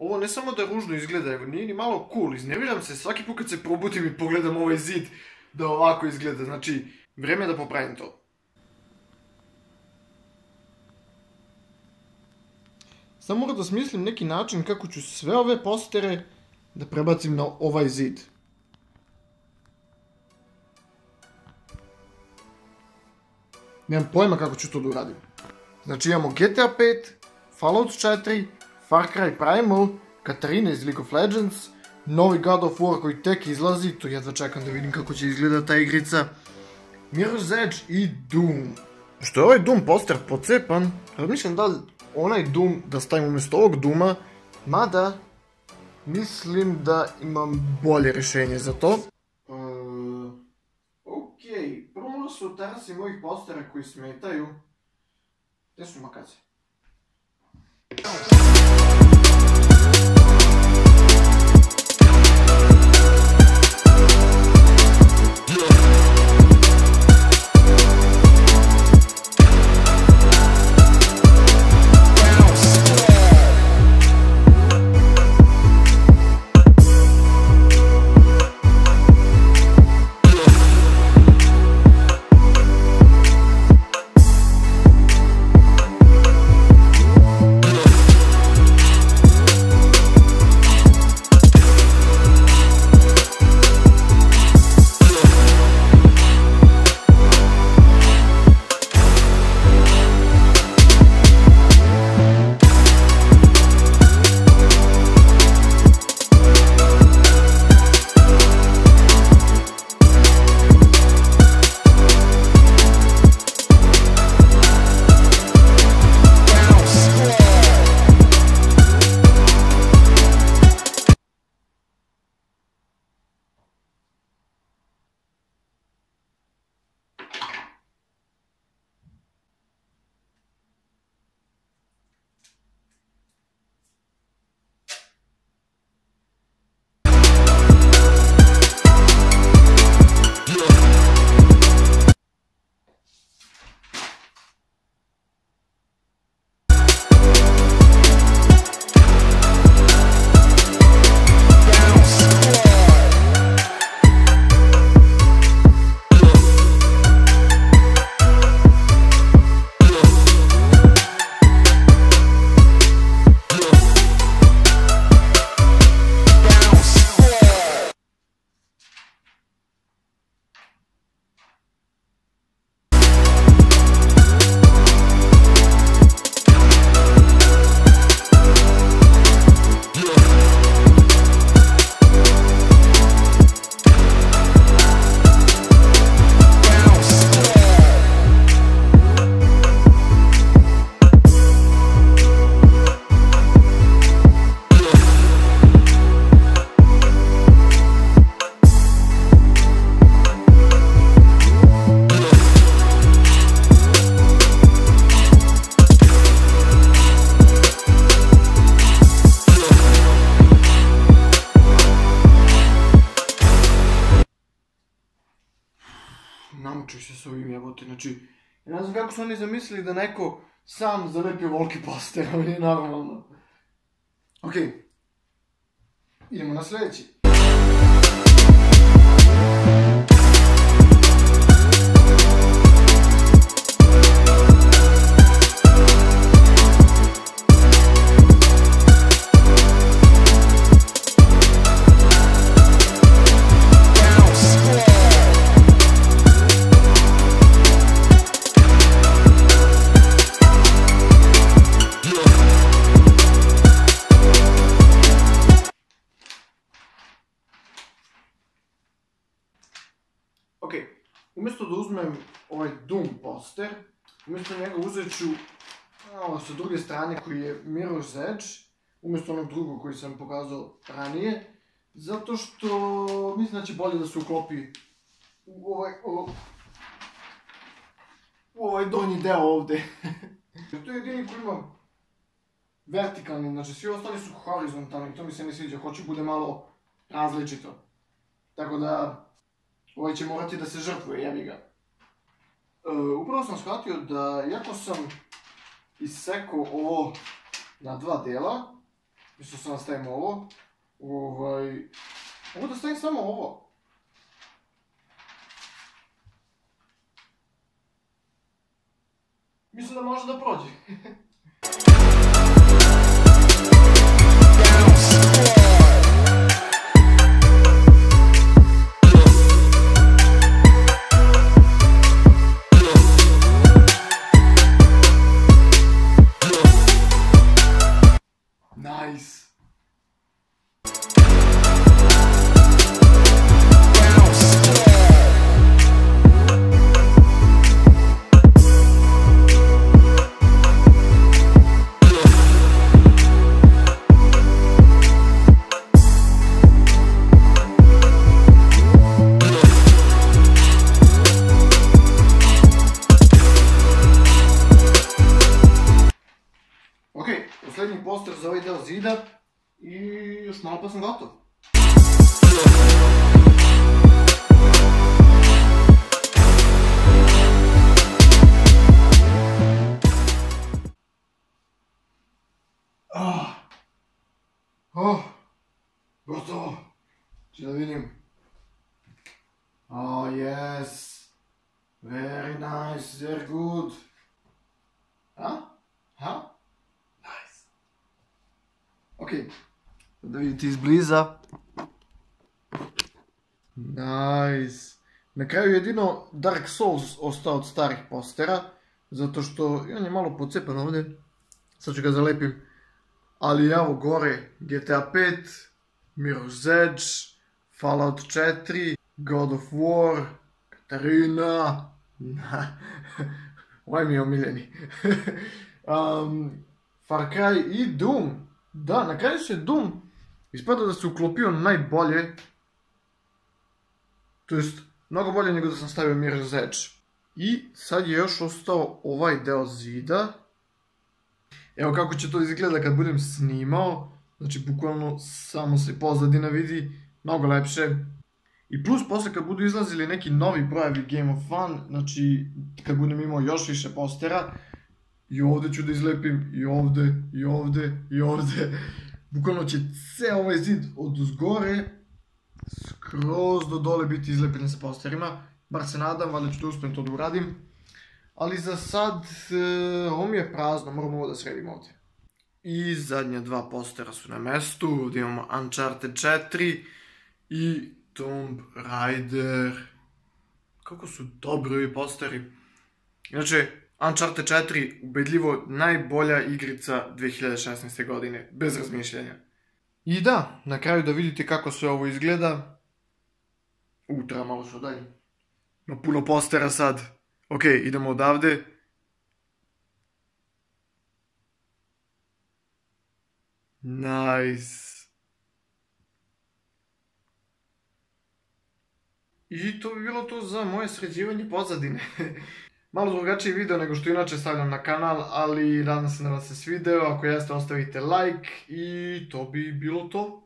Ovo ne samo da ružno izgleda, evo nije ni malo cool, iznerviram se svaki put kad se probudim i pogledam ovaj zid da ovako izgleda, znači vreme je da popravim to. Samo moram da smislim neki način kako ću sve ove postere da prebacim na ovaj zid. Nemam pojma kako ću to da uradim. Znači imamo GTA 5, Fallout 4, Far Cry Primal, Katarina iz League of Legends, novi God of War koji tek izlazi, to jedva čekam da vidim kako će izgleda ta igrica, Mirror's Edge i Doom. Što je ovaj Doom poster pocepan, razmišljam da li onaj Doom da stavim umjesto ovog Dooma, mada mislim da imam bolje rješenje za to. Okej, prvo su terasi mojih postera koji smetaju. Gdje su makaze? Namučio se s ovim jebote, znači, ja ne znam kako su oni zamislili da neko sam zalepio volki poster, ali nije normalno. Okej, idemo na sljedeći. Umjesto da uzmem ovaj Doom poster, umjesto njega uzet ću sa druge strane koji je Mirror's Edge, umjesto onog drugog koji sam pokazao ranije, zato što mislim da će bolje da se uklopi u ovaj donji deo ovdje. To je jedini koji ima vertikalni, znači svi ostali su horizontalni, to mi se ne sviđa, hoću bude malo različito. Tako da ovaj će morati da se žrtvuje, jebi ga. Upravo sam shvatio da, iako sam isekao ovo na dva dela, Mislim sam da stavim ovo. Mogu da stavim samo ovo. Mislim da može da prođe. Nice. Posljednji poster za ovaj deo zida i još malo pa sam gotov. Gotovo. Če da vidim. Oh yes. Very nice, very good. Ha? Ok, da vidite izbliza. Nice. Na kraju jedino Dark Souls ostao od starih postera, zato što on je malo pocepan ovdje. Sad ću ga zalepim. Ali evo gore GTA 5, Mirror's Edge, Fallout 4, God of War, Katarina. Ovaj mi je omiljeni. Far Cry i Doom. Da, na kraju se Doom ispada da se uklopio najbolje, to jest mnogo bolje nego da sam stavio Mirror's Edge. I sad je još ostao ovaj deo zida. Evo kako će to izgleda kad budem snimao, znači bukvalno samo se pozadina vidi, mnogo lepše. I plus posle kad budu izlazili neki novi brojevi Game of Fun, znači kad budem imao još više postera, i ovdje ću da izlepim, i ovdje, i ovdje, i ovdje. Bukvalno će ceo ovaj zid od uzgore skroz do dole biti izlepljen sa posterima. Bar se nadam, valjda ću da uspijem to da uradim. Ali za sad, ovo mi je prazno, moram ovo da sredim ovdje. I zadnja dva postera su na mestu. Ovdje imamo Uncharted 4 i Tomb Raider. Kako su dobri ovi posteri. Inače, Uncharted 4, ubedljivo najbolja igrica 2016. godine, bez razmišljanja. I da, na kraju da vidite kako sve ovo izgleda. Treba malo što dalje. Ima puno postera sad. Ok, idemo odavde. Nice. I to bi bilo to za moje sređivanje pozadine. Malo drugačiji video nego što inače stavljam na kanal, ali nadam se da vam se svideo. Ako jeste, ostavite like i to bi bilo to.